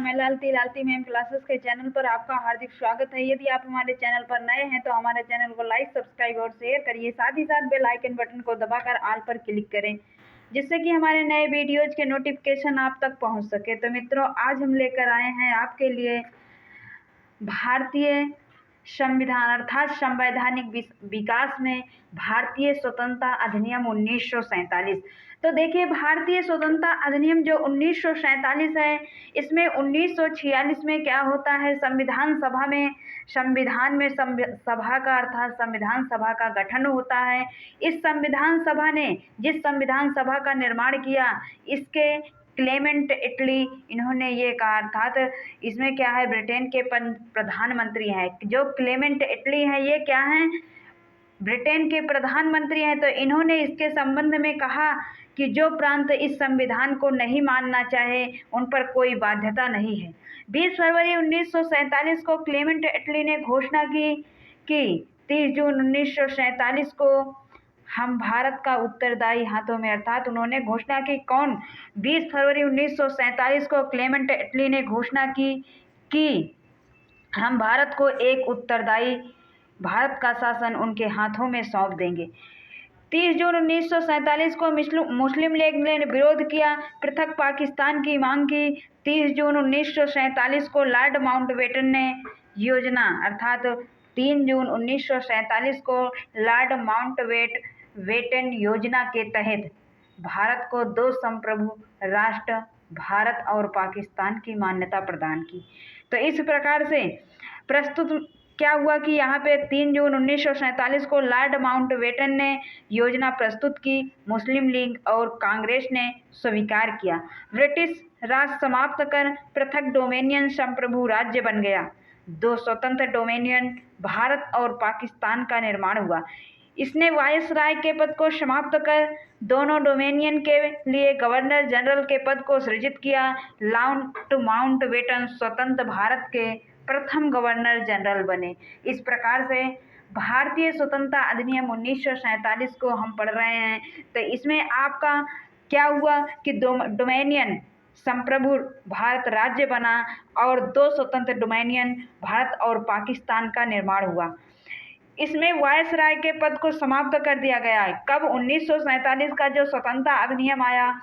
नाम है Lalti ma'am classes के चैनल पर आपका हार्दिक स्वागत है। यदि आप हमारे चैनल पर नए हैं तो हमारे चैनल को लाइक, सब्सक्राइब और शेयर करिए। साथ ही साथ बेल आइकन बटन को दबाकर ऑल पर क्लिक करें, जिससे कि हमारे नए वीडियोज के नोटिफिकेशन आप तक पहुंच सके। तो मित्रों, आज हम लेकर आए हैं आपके लिए भारतीय संविधान अर्थात संवैधानिक विकास में भारतीय स्वतंत्रता अधिनियम 1947। तो देखिए, भारतीय स्वतंत्रता अधिनियम जो 1947 है, इसमें 1946 में क्या होता है, संविधान में सभा का अर्थात संविधान सभा का गठन होता है। इस संविधान सभा ने जिस संविधान सभा का निर्माण किया, इसके क्लेमेंट इटली इन्होंने ये कहा, अर्थात इसमें क्या है, ब्रिटेन के प्रधानमंत्री हैं जो क्लेमेंट इटली हैं, ये क्या हैं, ब्रिटेन के प्रधानमंत्री हैं। तो इन्होंने इसके संबंध में कहा कि जो प्रांत इस संविधान को नहीं मानना चाहे उन पर कोई बाध्यता नहीं है। 20 फरवरी 1947 को क्लेमेंट इटली ने घोषणा की कि 30 जून 1947 को हम भारत का उत्तरदायी हाथों में, अर्थात उन्होंने घोषणा की कौन, 20 फरवरी 1947 को क्लेमेंट इटली ने घोषणा की कि हम भारत को एक उत्तरदायी, भारत का शासन उनके हाथों में सौंप देंगे। 30 जून 1947 को मुस्लिम लीग ने विरोध किया, पृथक पाकिस्तान की मांग की। 30 जून 1947 को लॉर्ड माउंटबेटन ने योजना, अर्थात 3 जून 1947 को लॉर्ड माउंटबेटन योजना के तहत भारत को 2 संप्रभु राष्ट्र भारत और पाकिस्तान की मान्यता प्रदान की। तो इस प्रकार से प्रस्तुत क्या हुआ कि यहाँ पे 3 जून 1947 को लॉर्ड माउंटबेटन ने योजना प्रस्तुत की, मुस्लिम लीग और कांग्रेस ने स्वीकार किया। ब्रिटिश राज समाप्त कर पृथक डोमेनियन संप्रभु राज्य बन गया। 2 स्वतंत्र डोमेनियन भारत और पाकिस्तान का निर्माण हुआ। इसने वायसराय के पद को समाप्त कर दोनों डोमेनियन के लिए गवर्नर जनरल के पद को सृजित किया। लॉर्ड माउंटबेटन स्वतंत्र भारत के प्रथम गवर्नर जनरल बने। इस प्रकार से भारतीय स्वतंत्रता अधिनियम 1947 को हम पढ़ रहे हैं। तो इसमें आपका क्या हुआ कि डोमेनियन संप्रभु भारत राज्य बना और 2 स्वतंत्र डोमेनियन भारत और पाकिस्तान का निर्माण हुआ। इसमें वायसराय के पद को समाप्त कर दिया गया है। कब, 1947 का जो स्वतंत्रता अधिनियम आया,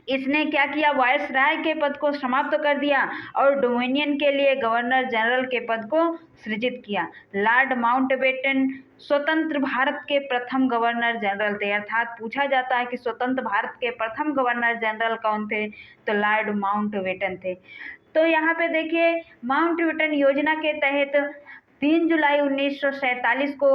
इसने क्या किया, वायसराय के पद को समाप्त कर दिया और डोमिनियन के लिए गवर्नर जनरल के पद को सृजित किया। लॉर्ड माउंटबेटन स्वतंत्र भारत के प्रथम गवर्नर जनरल थे, अर्थात पूछा जाता है कि स्वतंत्र भारत के प्रथम गवर्नर जनरल कौन थे, तो लॉर्ड माउंटबेटन थे। तो यहाँ पे देखिए, माउंटबेटन योजना के तहत 3 जुलाई 1947 को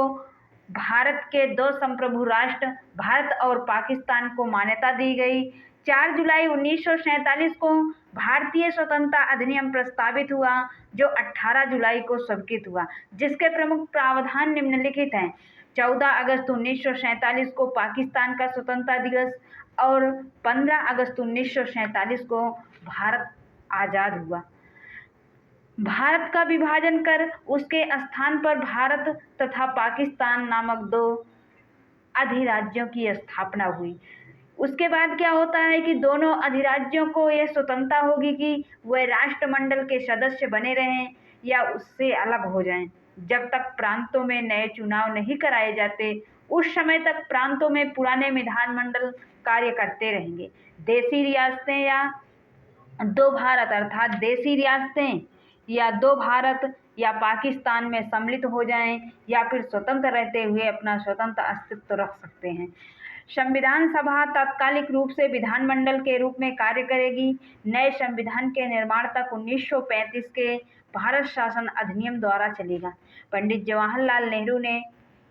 भारत के 2 संप्रभु राष्ट्र भारत और पाकिस्तान को मान्यता दी गई। 4 जुलाई 1947 को भारतीय स्वतंत्रता अधिनियम प्रस्तावित हुआ, जो 18 जुलाई को स्वीकृत हुआ, जिसके प्रमुख प्रावधान निम्नलिखित हैं। 14 अगस्त 1947 को पाकिस्तान का स्वतंत्रता दिवस और 15 अगस्त 1947 को भारत आज़ाद हुआ। भारत का विभाजन कर उसके स्थान पर भारत तथा पाकिस्तान नामक 2 अधिराज्यों की स्थापना हुई। उसके बाद क्या होता है कि दोनों अधिराज्यों को यह स्वतंत्रता होगी कि वह राष्ट्रमंडल के सदस्य बने रहें या उससे अलग हो जाएं। जब तक प्रांतों में नए चुनाव नहीं कराए जाते, उस समय तक प्रांतों में पुराने विधानमंडल कार्य करते रहेंगे। देशी रियासतें या 2 भारत, अर्थात देशी रियासतें या 2 भारत या पाकिस्तान में सम्मिलित हो जाएं या फिर स्वतंत्र रहते हुए अपना स्वतंत्र अस्तित्व रख सकते हैं। संविधान सभा तात्कालिक रूप से विधानमंडल के रूप में कार्य करेगी। नए संविधान के निर्माण तक 1935 के भारत शासन अधिनियम द्वारा चलेगा। पंडित जवाहरलाल नेहरू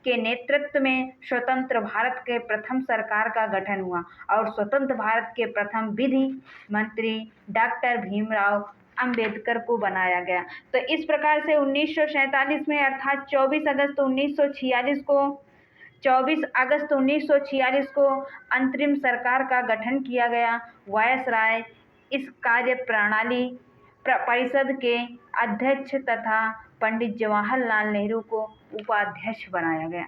के नेतृत्व में स्वतंत्र भारत के प्रथम सरकार का गठन हुआ और स्वतंत्र भारत के प्रथम विधि मंत्री डॉक्टर भीमराव अंबेडकर को बनाया गया। तो इस प्रकार से 1947 में, अर्थात 24 अगस्त 1946 को अंतरिम सरकार का गठन किया गया। वायसराय इस कार्य प्रणाली परिषद के अध्यक्ष तथा पंडित जवाहरलाल नेहरू को उपाध्यक्ष बनाया गया।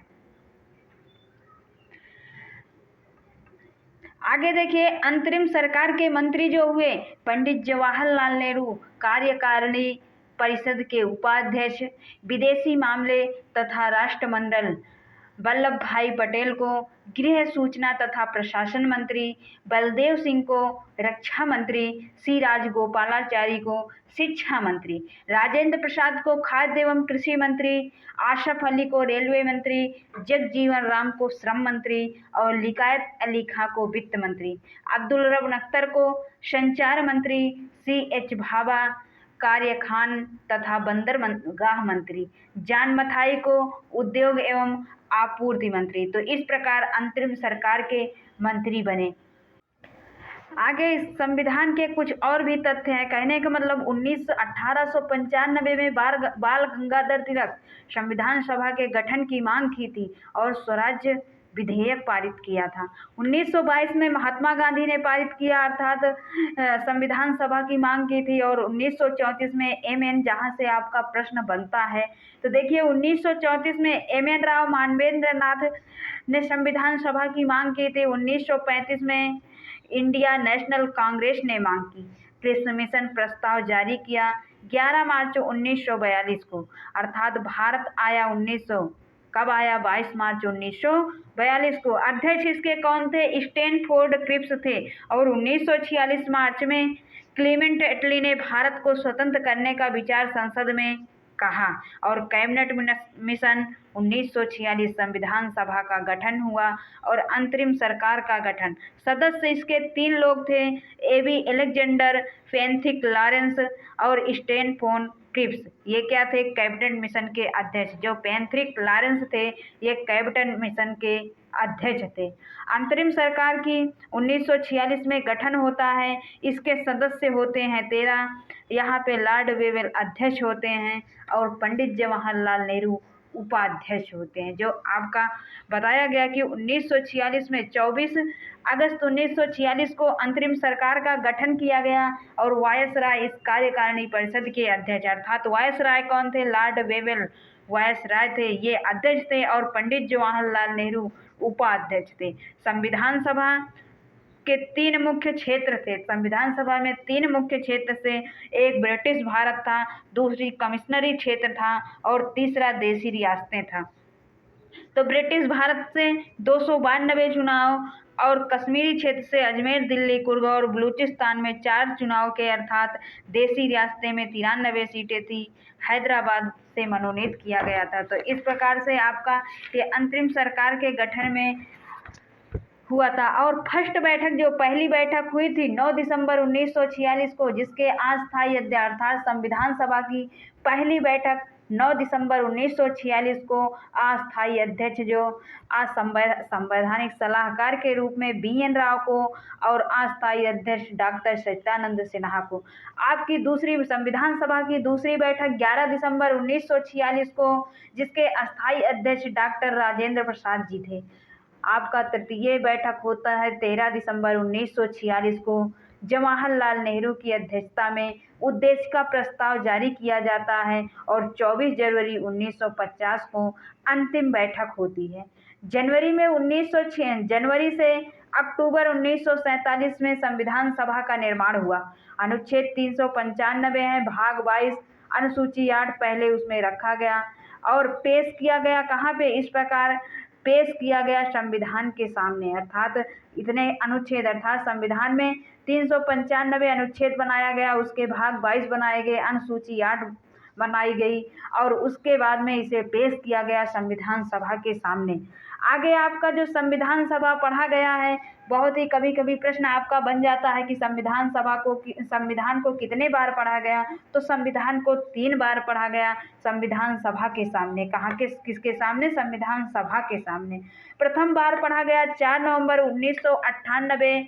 आगे देखिए, अंतरिम सरकार के मंत्री जो हुए, पंडित जवाहरलाल नेहरू कार्यकारिणी परिषद के उपाध्यक्ष, विदेशी मामले तथा राष्ट्रमंडल वल्लभ भाई पटेल को गृह सूचना तथा प्रशासन मंत्री, बलदेव सिंह को रक्षा मंत्री, सी राजगोपालाचारी को शिक्षा मंत्री, राजेंद्र प्रसाद को खाद्य एवं कृषि मंत्री, आशफ अली को रेलवे मंत्री, जगजीवन राम को श्रम मंत्री और लियाकत अली खां को वित्त मंत्री, अब्दुल रब नख्तर को संचार मंत्री, CH भाभा कार्य खान तथा बंदरगाह मंत्री, जान मथाई को उद्योग एवं आपूर्ति मंत्री। तो इस प्रकार अंतरिम सरकार के मंत्री बने। आगे इस संविधान के कुछ और भी तथ्य हैं। कहने का मतलब 1895 में बाल गंगाधर तिलक संविधान सभा के गठन की मांग की थी और स्वराज्य विधेयक पारित किया था। 1922 में महात्मा गांधी ने पारित किया, अर्थात संविधान सभा की मांग की थी। और 1934 में MN, जहां से आपका प्रश्न बनता है, तो देखिए 1934 में MN राव मानवेंद्र नाथ ने संविधान सभा की मांग की थी। 1935 में इंडिया नेशनल कांग्रेस ने मांग की। प्रेस मिशन प्रस्ताव जारी किया 11 मार्च 1942 को, अर्थात भारत आया 1900 कब आया, 22 मार्च 1942 को। अध्यक्ष इसके कौन थे, स्टैनफोर्ड क्रिप्स थे। और 1946 मार्च में क्लीमेंट एटली ने भारत को स्वतंत्र करने का विचार संसद में कहा। और कैबिनेट मिशन 1946 संविधान सभा का गठन हुआ और अंतरिम सरकार का गठन। सदस्य इसके 3 लोग थे, AB एलेक्जेंडर, पैट्रिक लॉरेंस और स्टैनफोर्ड क्रिप्स। ये क्या थे, कैबिनेट मिशन के अध्यक्ष। जो पैट्रिक लॉरेंस थे, ये कैबिनेट मिशन के अध्यक्ष थे। अंतरिम सरकार की 1946 में गठन होता है। इसके सदस्य होते हैं 13। यहाँ पे लॉर्ड वेवेल अध्यक्ष होते हैं और पंडित जवाहरलाल नेहरू उपाध्यक्ष होते हैं। जो आपका बताया गया कि 1946 में 24 अगस्त 1946 को अंतरिम सरकार का गठन किया गया और वायसराय इस कार्यकारिणी परिषद के अध्यक्ष, अर्थात वायसराय कौन थे, लॉर्ड वेवेल वायसराय थे, ये अध्यक्ष थे और पंडित जवाहरलाल नेहरू उपाध्यक्ष थे। संविधान सभा के 3 मुख्य क्षेत्र थे। संविधान सभा में 3 मुख्य क्षेत्र से, एक ब्रिटिश भारत था, दूसरी कमिश्नरी क्षेत्र था और तीसरा देशी रियासतें था। तो ब्रिटिश भारत से 292 चुनाव और कश्मीरी क्षेत्र से अजमेर, दिल्ली, कुर्ग और बलूचिस्तान में 4 चुनाव के, अर्थात देशी रियासतें में 93 सीटें थी। हैदराबाद से मनोनीत किया गया था। तो इस प्रकार से आपका ये अंतरिम सरकार के गठन में हुआ था। और फर्स्ट बैठक, जो पहली बैठक हुई थी 9 दिसंबर 1946 को, जिसके अस्थायी अध्यक्ष, अर्थात संविधान सभा की पहली बैठक 9 दिसंबर 1946 को अस्थायी अध्यक्ष जो संवैधानिक सलाहकार के रूप में BN राव को और अस्थायी अध्यक्ष डॉक्टर सच्चिदानंद सिन्हा को। आपकी दूसरी संविधान सभा की दूसरी बैठक 11 दिसंबर 1946 को, जिसके अस्थायी अध्यक्ष डॉक्टर राजेंद्र प्रसाद जी थे। आपका तृतीय बैठक होता है 13 दिसंबर 1946 को, जवाहरलाल नेहरू की अध्यक्षता में उद्देश्य का प्रस्ताव जारी किया जाता है और 24 जनवरी 1950 को अंतिम बैठक होती है। जनवरी से अक्टूबर 1947 में संविधान सभा का निर्माण हुआ। अनुच्छेद 395 है, भाग 22 अनुसूची 8 पहले उसमें रखा गया और पेश किया गया कहाँ पे, इस प्रकार पेश किया गया संविधान के सामने, अर्थात इतने अनुच्छेद, अर्थात संविधान में 395 अनुच्छेद बनाया गया, उसके भाग 22 बनाए गए, अनुसूची 8 बनाई गई और उसके बाद में इसे पेश किया गया संविधान सभा के सामने। आगे आपका जो संविधान सभा पढ़ा गया है, बहुत ही कभी कभी प्रश्न आपका बन जाता है कि संविधान को कितने बार पढ़ा गया, तो संविधान को 3 बार पढ़ा गया संविधान सभा के सामने। कहाँ के, किसके सामने, संविधान सभा के सामने। प्रथम बार पढ़ा गया 4 नवंबर 1998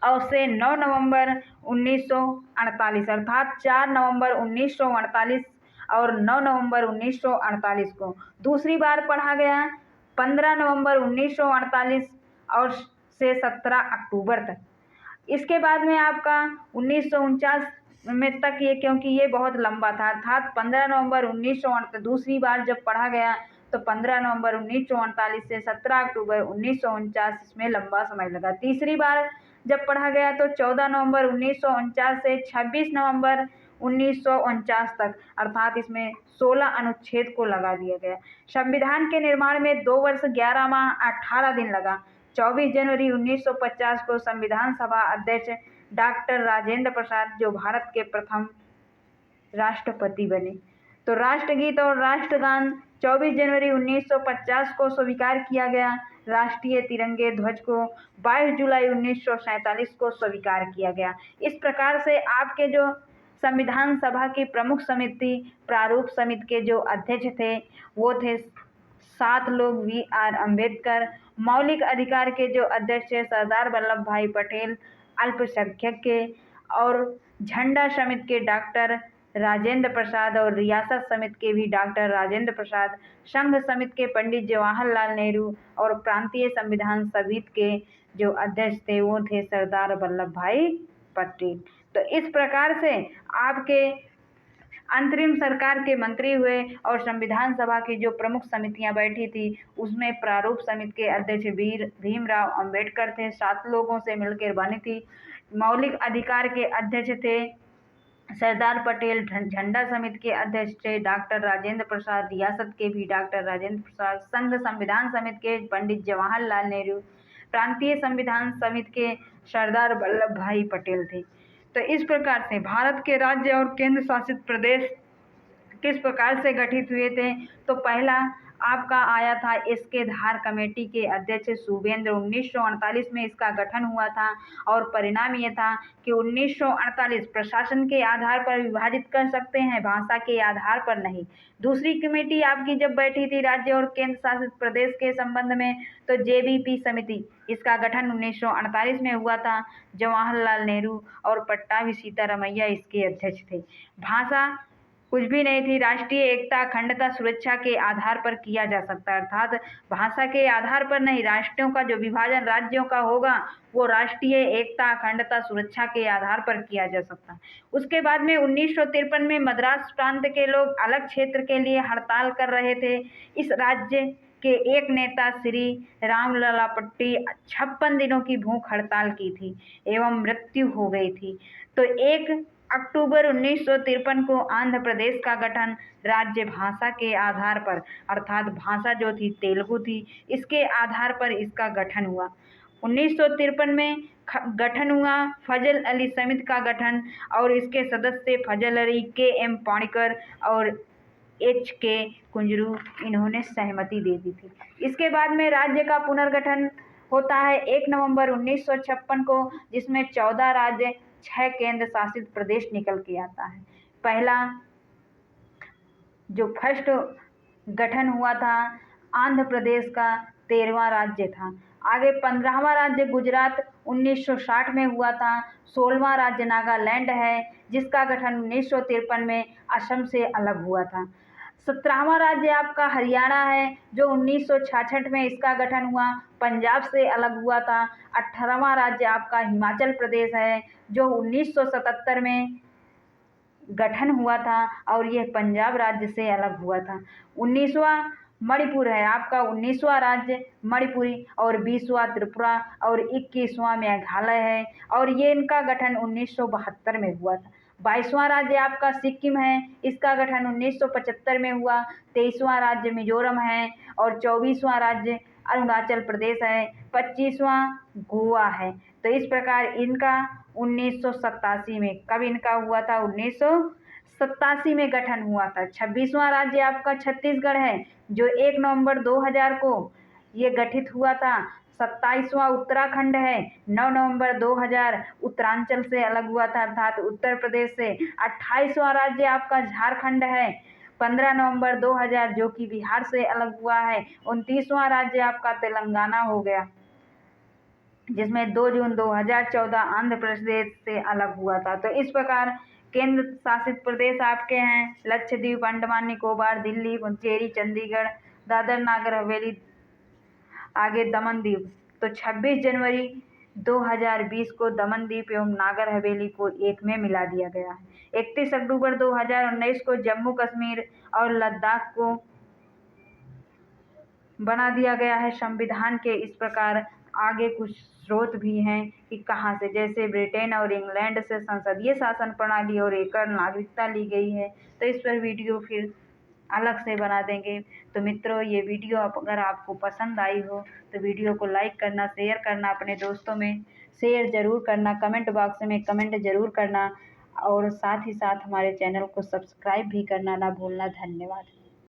और से 9 नवंबर 1948, अर्थात 4 नवंबर 1948 और 9 नवंबर 1948 को। दूसरी बार पढ़ा गया 15 नवंबर 1948 और से 17 अक्टूबर तक। इसके बाद में आपका 1949 में तक ये, क्योंकि ये बहुत लंबा था, अर्थात 15 नवंबर 1948 दूसरी बार जब पढ़ा गया तो 15 नवंबर 1948 से 17 अक्टूबर 1949 इसमें लंबा समय लगा। तीसरी बार जब पढ़ा गया तो 14 नवंबर 1949 से 26 नवंबर 1949 तक, अर्थात इसमें 16 अनुच्छेद को लगा दिया गया। संविधान के निर्माण में 2 वर्ष 11 माह 18 दिन लगा। 24 जनवरी 1950 को संविधान सभा अध्यक्ष डॉक्टर राजेंद्र प्रसाद जो भारत के प्रथम राष्ट्रपति बने। तो राष्ट्रगीत और राष्ट्रगान 24 जनवरी 1950 को स्वीकार किया गया। राष्ट्रीय तिरंगे ध्वज को 22 जुलाई 1947 को स्वीकार किया गया। इस प्रकार से आपके जो संविधान सभा की प्रमुख समिति प्रारूप समिति के जो अध्यक्ष थे वो थे 7 लोग, V.R. अम्बेडकर। मौलिक अधिकार के जो अध्यक्ष थे सरदार वल्लभ भाई पटेल अल्पसंख्यक के, और झंडा समिति के डॉक्टर राजेंद्र प्रसाद और रियासत समिति के भी डॉक्टर राजेंद्र प्रसाद, संघ समिति के पंडित जवाहरलाल नेहरू और प्रांतीय संविधान समिति के जो अध्यक्ष थे वो थे सरदार वल्लभ भाई पटेल। तो इस प्रकार से आपके अंतरिम सरकार के मंत्री हुए और संविधान सभा की जो प्रमुख समितियां बैठी थी उसमें प्रारूप समिति के अध्यक्ष भीमराव अंबेडकर थे, 7 लोगों से मिलकर बनी थी। मौलिक अधिकार के अध्यक्ष थे सरदार पटेल, झंडा समिति के अध्यक्ष थे डॉक्टर राजेंद्र प्रसाद, रियासत के भी डॉक्टर राजेंद्र प्रसाद, संघ संविधान समिति के पंडित जवाहरलाल नेहरू, प्रांतीय संविधान समिति के सरदार वल्लभ भाई पटेल थे। तो इस प्रकार से भारत के राज्य और केंद्र शासित प्रदेश किस प्रकार से गठित हुए थे, तो पहला आपका आया था एस.के. धार कमेटी के अध्यक्ष शुभेंद्र। 1948 में इसका गठन हुआ था और परिणाम ये था कि 1948 प्रशासन के आधार पर विभाजित कर सकते हैं, भाषा के आधार पर नहीं। दूसरी कमेटी आपकी जब बैठी थी राज्य और केंद्र शासित प्रदेश के संबंध में, तो JBP समिति, इसका गठन 1948 में हुआ था। जवाहरलाल नेहरू और पट्टाभी सीतारामैया इसके अध्यक्ष थे। भाषा कुछ भी नहीं थी, राष्ट्रीय एकता अखंडता सुरक्षा के आधार पर किया जा सकता है, अर्थात भाषा के आधार पर नहीं, राष्ट्रों का जो विभाजन राज्यों का होगा वो राष्ट्रीय एकता अखंडता सुरक्षा के आधार पर किया जा सकता है। उसके बाद में 1953 में मद्रास प्रांत के लोग अलग क्षेत्र के लिए हड़ताल कर रहे थे। इस राज्य के एक नेता श्री रामलला पट्टी 56 दिनों की भूख हड़ताल की थी एवं मृत्यु हो गई थी। तो 1 अक्टूबर 1953 को आंध्र प्रदेश का गठन राज्य भाषा के आधार पर, अर्थात भाषा जो थी तेलुगु थी, इसके आधार पर इसका गठन हुआ। 1953 में गठन हुआ फजल अली समिति का गठन, और इसके सदस्य फजल अली, KM पाणिकर और HK कुंजरू, इन्होंने सहमति दे दी थी। इसके बाद में राज्य का पुनर्गठन होता है 1 नवंबर 1956 को, जिसमें 14 राज्य 6 केंद्र शासित प्रदेश निकल के आता है। पहला जो फर्स्ट गठन हुआ था आंध्र प्रदेश का 13वां राज्य था। आगे 15वां राज्य गुजरात 1960 में हुआ था। 16वां राज्य नागालैंड है जिसका गठन 1953 में असम से अलग हुआ था। 17वां राज्य आपका हरियाणा है जो 1966 में इसका गठन हुआ, पंजाब से अलग हुआ था। 18वां राज्य आपका हिमाचल प्रदेश है जो 1977 में गठन हुआ था और यह पंजाब राज्य से अलग हुआ था। 19वां मणिपुर है आपका, 19वां राज्य मणिपुरी, और 20वां त्रिपुरा और 21वां मेघालय है, और ये इनका गठन 1972 में हुआ था। 22वां राज्य आपका सिक्किम है, इसका गठन 1975 में हुआ। 23वां राज्य मिजोरम है और 24वां राज्य अरुणाचल प्रदेश है। 25वां गोवा है। तो इस प्रकार इनका 1987 में, कब इनका हुआ था, 1987 में गठन हुआ था। 26वां राज्य आपका छत्तीसगढ़ है जो 1 नवंबर 2000 को ये गठित हुआ था। 27वां उत्तराखंड है, 9 नवंबर 2000 उत्तरांचल से अलग हुआ था अर्थात उत्तर प्रदेश से। 28वां राज्य आपका झारखंड है, 15 नवंबर 2000 जो कि बिहार से अलग हुआ है। 29वां राज्य आपका तेलंगाना हो गया जिसमें 2 जून 2014 आंध्र प्रदेश से अलग हुआ था। तो इस प्रकार केंद्र शासित प्रदेश आपके हैं लक्षद्वीप, अंडमान निकोबार, दिल्ली, पुडुचेरी, चंडीगढ़, दादर नागर हवेली, आगे दमनदीप। तो 26 जनवरी 2020 को दमनदीप एवं नागर हवेली को एक में मिला दिया गया है। 31 अक्टूबर 2019 को जम्मू कश्मीर और लद्दाख को बना दिया गया है संविधान के इस प्रकार। आगे कुछ स्रोत भी हैं कि कहाँ से, जैसे ब्रिटेन और इंग्लैंड से संसदीय शासन प्रणाली और एकल नागरिकता ली गई है। तो इस पर वीडियो फिर अलग से बना देंगे। तो मित्रों, ये वीडियो अगर आपको पसंद आई हो तो वीडियो को लाइक करना, शेयर करना, अपने दोस्तों में शेयर ज़रूर करना, कमेंट बॉक्स में कमेंट ज़रूर करना और साथ ही साथ हमारे चैनल को सब्सक्राइब भी करना ना भूलना। धन्यवाद।